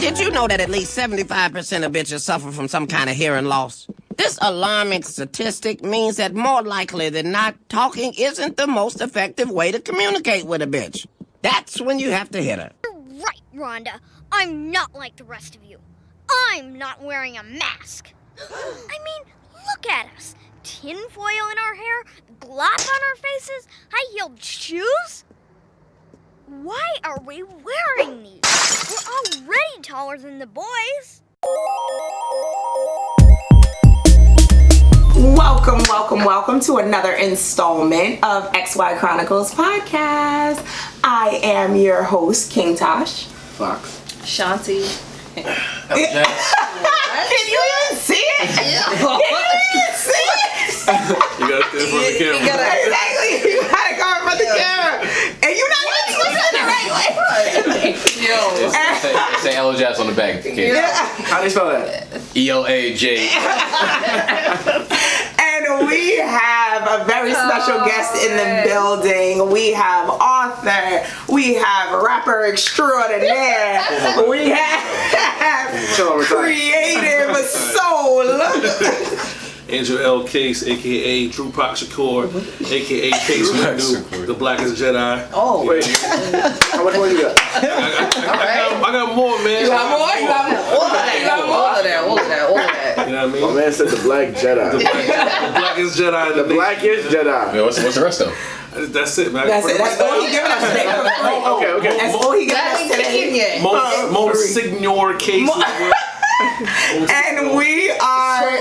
Did you know that at least 75% of bitches suffer from some kind of hearing loss? This alarming statistic means that more likely than not, talking isn't the most effective way to communicate with a bitch. That's when you have to hit her. You're right, Rhonda. I'm not like the rest of you. I'm not wearing a mask. I mean, look at us. Tinfoil in our hair, glass on our faces, high-heeled shoes. Why are we wearing these? We're already taller than the boys. Welcome to another installment of XY Chronicles podcast. I am your host, King Tash. Fox. Shanty. Elajas. Can you even see it? Can you even see it? You gotta stand in front of the camera. Exactly. You gotta go in front of the camera. And you're not even twisting the right way. Yo. Say Elajas on the back. Okay. Yeah. How do you spell that? ELAJ. And we have a very special guest in the building. We have author, we have rapper extraordinaire, we have creative soul. Angel L. Case, aka Tupac Shakur, aka Case Windu, the Blackest Jedi. Oh. Wait. How much more you got? I got more, man. You got more? You got more? All of that. You know what I mean? My man said the Black Jedi. The Blackest Jedi. The Blackest Jedi. Yeah, what's the rest of them? That's it, man. That's it. That's all he giving us today for free. Okay. That's all he giving us today. Monsignor Case. And we are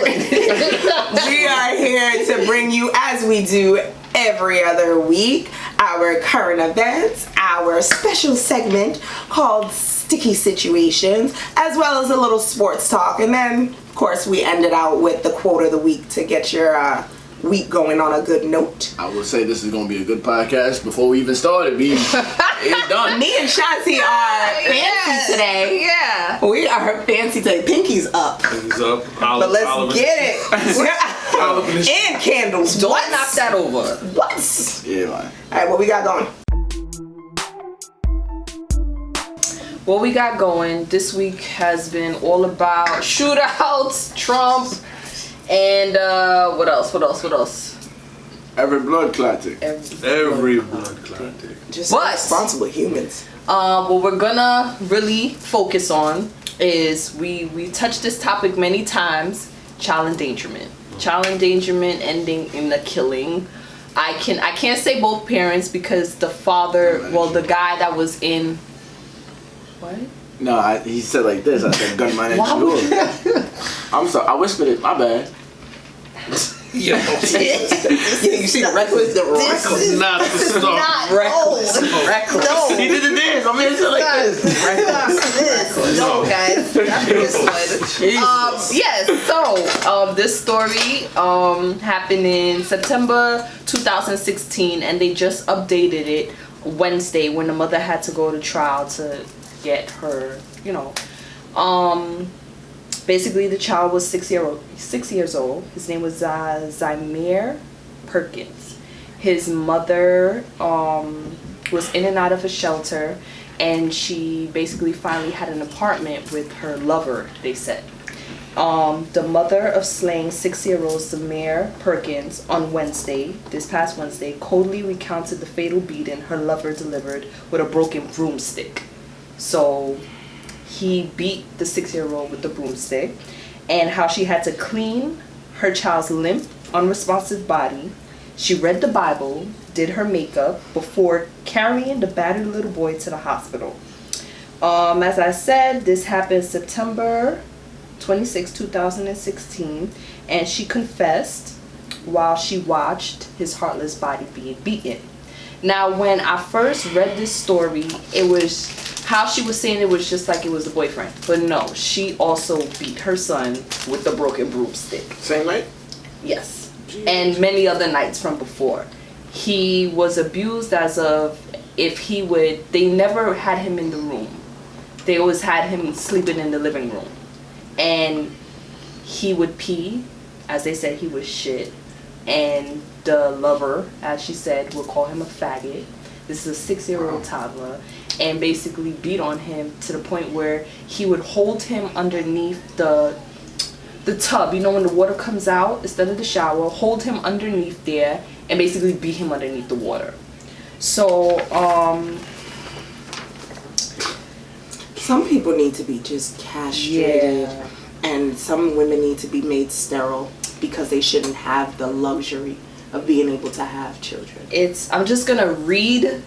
here to bring you, as we do every other week, our current events, our special segment called Sticky Situations, as well as a little sports talk. And then, of course, we ended out with the quote of the week to get your week going on a good note. I will say this is going to be a good podcast. Before we even started, it's done. Me and Shanty are fancy today. Yeah. We are fancy today. Pinky's up. Pinky's up. But let's get it. And candles. Don't What? knock that over. What? Yeah, man. Alright, what we got going? What we got going this week has been all about shootouts, Trump, and what else? Every blood clotting. Every blood clotting. Just But- responsible humans. What we're gonna really focus on is we touched this topic many times: child endangerment. Child endangerment ending in a killing. I can't say both parents because the father, the guy that was in. What? No, he said like this. I said gunman next Why would door. I'm sorry. I whispered it. My bad. Yo. Yeah, you see the reckless. Not the stuff. Reckless. No. He did the dance. My man said like this. No, guys. Yes. So, this story happened in September 2016, and they just updated it Wednesday when the mother had to go to trial to get her, basically the child was 6 years old. His name was Zymere Perkins. His mother was in and out of a shelter, and she basically finally had an apartment with her lover, they said. The mother of slain 6-year-old Zymere Perkins on this past Wednesday, coldly recounted the fatal beating her lover delivered with a broken broomstick. So he beat the 6-year-old with the broomstick, and how she had to clean her child's limp, unresponsive body. She read the Bible, did her makeup before carrying the battered little boy to the hospital. As I said, this happened September 26, 2016, and she confessed while she watched his heartless body being beaten. Now, when I first read this story, it was how she was saying it was just like it was the boyfriend. But no, she also beat her son with the broken broomstick. Same night? Yes. Jeez. And many other nights from before. He was abused as of they never had him in the room. They always had him sleeping in the living room. And he would pee. As they said, he was shit. And the lover, as she said, would call him a faggot. This is a 6-year-old toddler. and basically beat on him to the point where he would hold him underneath the tub. You know, when the water comes out instead of the shower, hold him underneath there and basically beat him underneath the water. So, some people need to be just castrated, yeah. and some women need to be made sterile because they shouldn't have the luxury of being able to have children. I'm just gonna read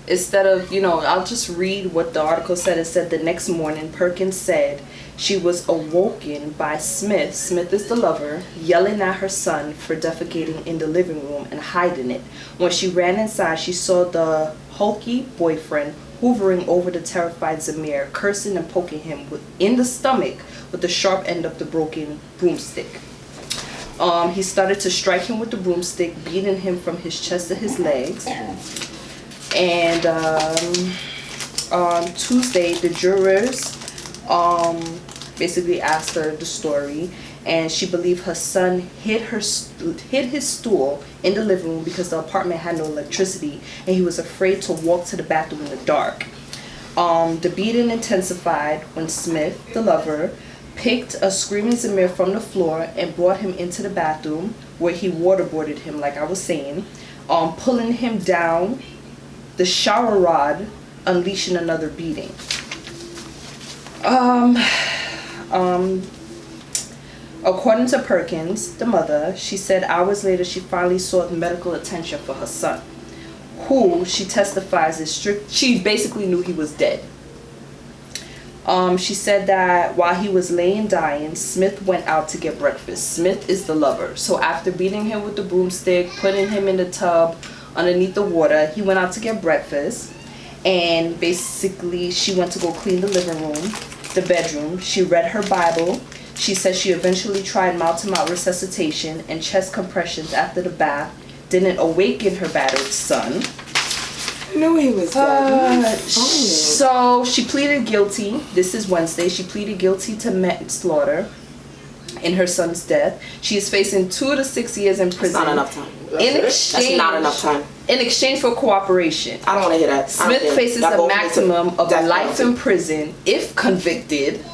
instead of, I'll just read what the article said. It said the next morning, Perkins said she was awoken by Smith is the lover, yelling at her son for defecating in the living room and hiding it. When she ran inside, she saw the hulky boyfriend hovering over the terrified Zymere, cursing and poking him in the stomach with the sharp end of the broken broomstick. He started to strike him with the broomstick, beating him from his chest to his legs. And on Tuesday, the jurors basically asked her the story, and she believed her son hid his stool in the living room because the apartment had no electricity, and he was afraid to walk to the bathroom in the dark. The beating intensified when Smith, the lover, picked a screaming Zymere from the floor and brought him into the bathroom, where he waterboarded him, like I was saying, pulling him down the shower rod, unleashing another beating. According to Perkins, the mother, she said hours later she finally sought medical attention for her son, who she testifies is strict. She basically knew he was dead. She said that while he was laying dying, Smith went out to get breakfast. Smith is the lover. So after beating him with the broomstick, putting him in the tub underneath the water, he went out to get breakfast. And basically she went to go clean the living room, the bedroom. She read her Bible. She said she eventually tried mouth-to-mouth resuscitation and chest compressions after the bath. Didn't awaken her battered son. I knew he was dead. So she pleaded guilty. This is Wednesday. She pleaded guilty to manslaughter in her son's death. She is facing 2 to 6 years in prison. That's not enough time. That's not enough time. In exchange for cooperation. I don't want to hear that. Smith faces a maximum of a life in prison if convicted.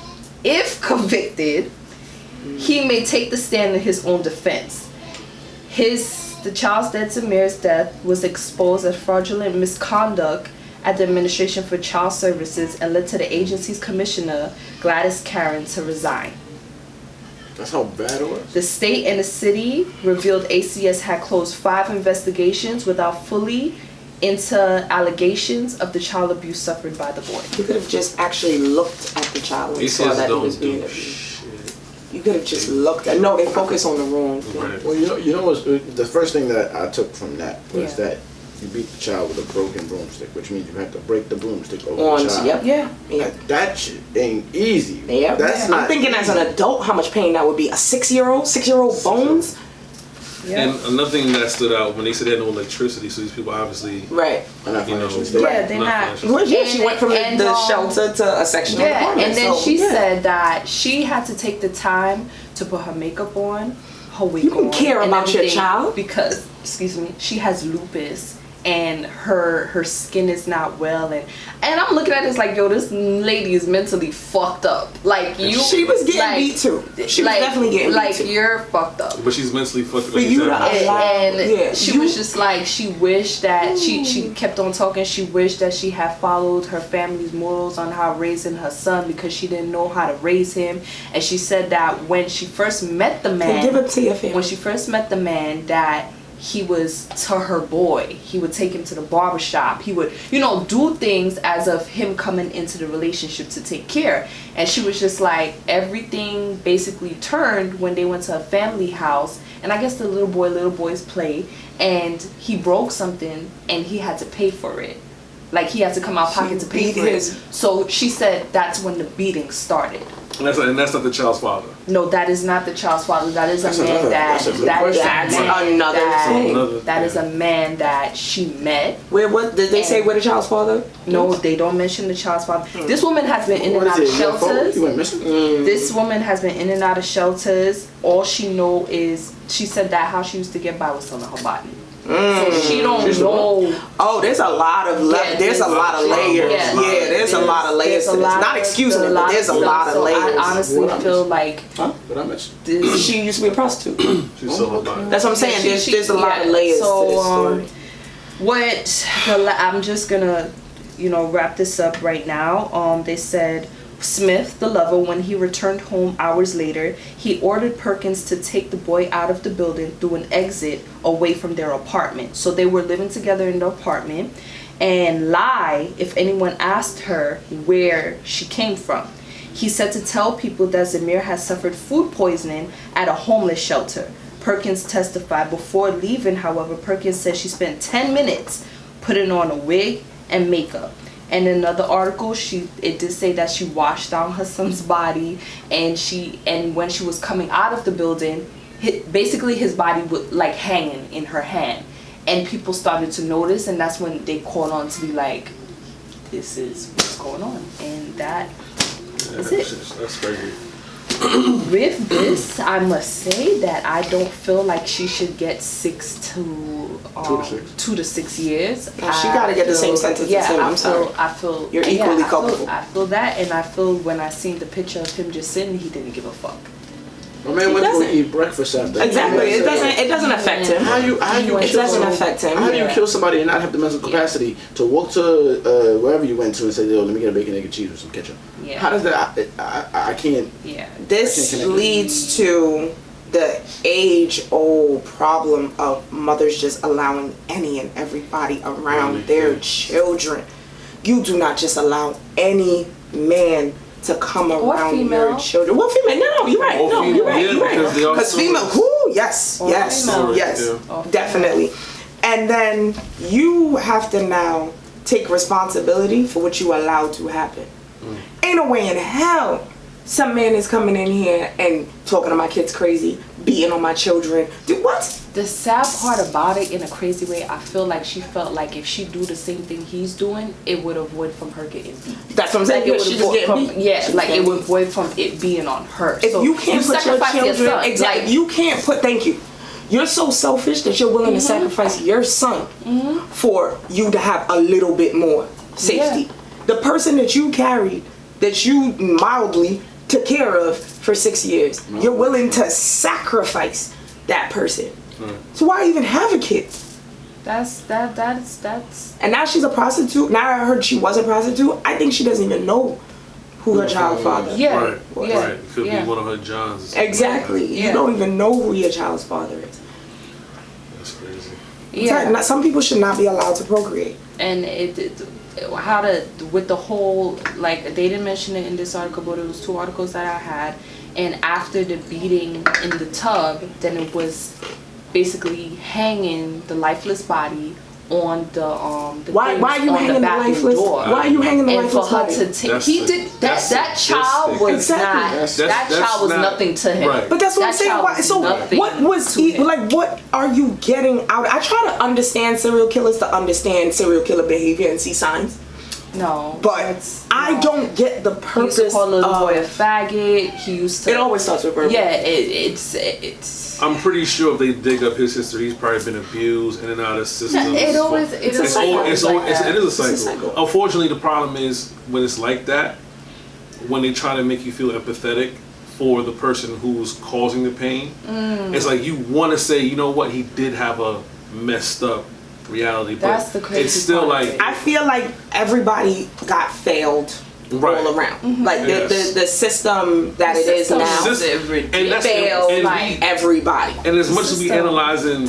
If convicted, he may take the stand in his own defense. The child's dead, Zymere's death, was exposed as fraudulent misconduct at the Administration for Child Services and led to the agency's commissioner, Gladys Karen, to resign. That's how bad it was? The state and the city revealed ACS had closed 5 investigations without fully into allegations of the child abuse suffered by the boy. You could have just actually looked at the child and saw that he was being abused. You could have just looked at. No, they focus on the wrong thing. Right. Well, you know what's the first thing that I took from that was that you beat the child with a broken broomstick, which means you have to break the broomstick over the child. Yep. Like, that shit ain't easy. Yep. That's not. I'm thinking as an adult how much pain that would be. A 6-year-old bones. Yeah. And another thing that stood out when they said they had no electricity, so these people obviously Right. Yeah, they're not. Well, yeah, she went from the shelter to a section of the apartment. And then she said that she had to take the time to put her makeup on, her wig on. You can care about your child because, she has lupus and her skin is not well, and I'm looking at this like, yo, this lady is mentally fucked up. Like, she was getting beat too. She was definitely getting beat too. Like, you're fucked up. But she's mentally fucked up. For you to and she was just like, she wished that she kept on talking. She wished that she had followed her family's morals on how raising her son, because she didn't know how to raise him. And she said that when she first met the man, give it to your family. When she first met the man, that he was to her boy. He would take him to the barbershop. He would, do things as of him coming into the relationship to take care. And she was just like, everything basically turned when they went to a family house. And I guess the little boys play. And he broke something and he had to pay for it. Like, he had to come out pocket to pay for it. So she said that's when the beating started. And that's not the child's father. No, that is not the child's father. That is a man that's a man that she met. What did they say? Where the child's father? No, they don't mention the child's father. This woman has been in and out of shelters. This woman has been in and out of shelters. All she know is, she said that how she used to get by was selling her body. So she don't know. Oh, there's a lot of there's a lot of layers. There's a lot of layers to this. Not excusing it, but there's a lot of layers. I honestly feel like What I missed? She used to be a prostitute. She's so alive. That's what I'm saying. There's a lot of layers to this story. I'm just gonna, wrap this up right now. They said Smith, the lover, when he returned home hours later, he ordered Perkins to take the boy out of the building through an exit away from their apartment. So they were living together in the apartment, and lie if anyone asked her where she came from. He said to tell people that Zymere had suffered food poisoning at a homeless shelter. Perkins testified. Before leaving, however, Perkins said she spent 10 minutes putting on a wig and makeup. And in another article, it did say that she washed down her son's body, and when she was coming out of the building, basically his body was like hanging in her hand, and people started to notice, and that's when they caught on to be like, this is what's going on, and that is it. That's crazy. With this, I must say that I don't feel like she should get 2 to 6 years. She got to get the same sentence as him. I'm sorry. I feel you're equally culpable. I feel that, and I feel when I seen the picture of him just sitting, he didn't give a fuck. My man went to eat breakfast after. Exactly. It doesn't affect him. It doesn't affect him. How do you kill somebody and not have the mental capacity to walk to wherever you went to and say, "Yo, let me get a bacon, egg, and cheese with some ketchup"? Yeah. How does that? I can't. Yeah. This leads to the age-old problem of mothers just allowing any and everybody around their children. You do not just allow any man to come around your children. Well, female. No, you're right. No, you're right. You're right. Because female. Yes, definitely. And then you have to now take responsibility for what you allowed to happen. Ain't no way in hell some man is coming in here and talking to my kids crazy, beating on my children. Do what? The sad part about it, in a crazy way, I feel like she felt like if she do the same thing he's doing, it would avoid from her getting beat. That's what I'm saying. Like it would avoid from it being on her. If you can't put your children, exactly, you can't put. Thank you. You're so selfish that you're willing to sacrifice your son for you to have a little bit more safety. The person that you carried, that you mildly took care of for 6 years, you're willing to sacrifice that person. So why even have a kid? That's And now she's a prostitute. Now I heard she was a prostitute. I think she doesn't even know who her child father Right. It could be one of her Johns. Exactly. You don't even know who your child's father is. That's crazy. Yeah. Some people should not be allowed to procreate. And with the whole, like, they didn't mention it in this article, but it was 2 articles that I had, and after the beating in the tub, then it was basically hanging the lifeless body on the why are you hanging the lifeless door. Why are you hanging the lifeless body? And for her to take, that child was nothing to him. Right. But that's what I'm saying. What are you getting out? I try to understand serial killers to understand serial killer behavior and see signs. No, but I don't get the purpose. He used to call a little boy a faggot. He used to. It always starts with murder. Yeah, it's. I'm pretty sure if they dig up his history, he's probably been abused in and out of systems. It is a cycle. Unfortunately, the problem is when it's like that, when they try to make you feel empathetic for the person who's causing the pain, it's like you want to say, you know what, he did have a messed up reality, but that's the crazy it's still part. like I feel like everybody got failed all around. Like the system that it is now, it failed like everybody. And as much as we analyzing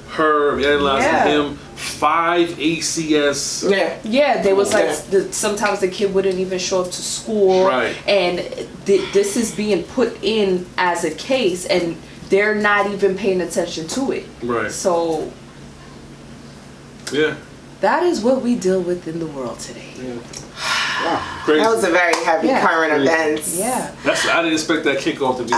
her, we analyzing him, 5 ACS. Yeah, there was like sometimes the kid wouldn't even show up to school, and this is being put in as a case, and they're not even paying attention to it. Right. So. Yeah. That is what we deal with in the world today. Wow. Crazy. That was a very heavy current events. Yeah. I didn't expect that kickoff to be so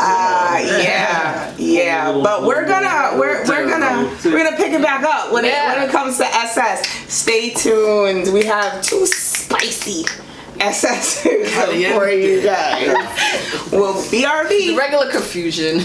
But we're gonna pick it back up when it comes to SS. Stay tuned. We have 2 spicy SSs for you guys. Well, BRB. The regular confusion.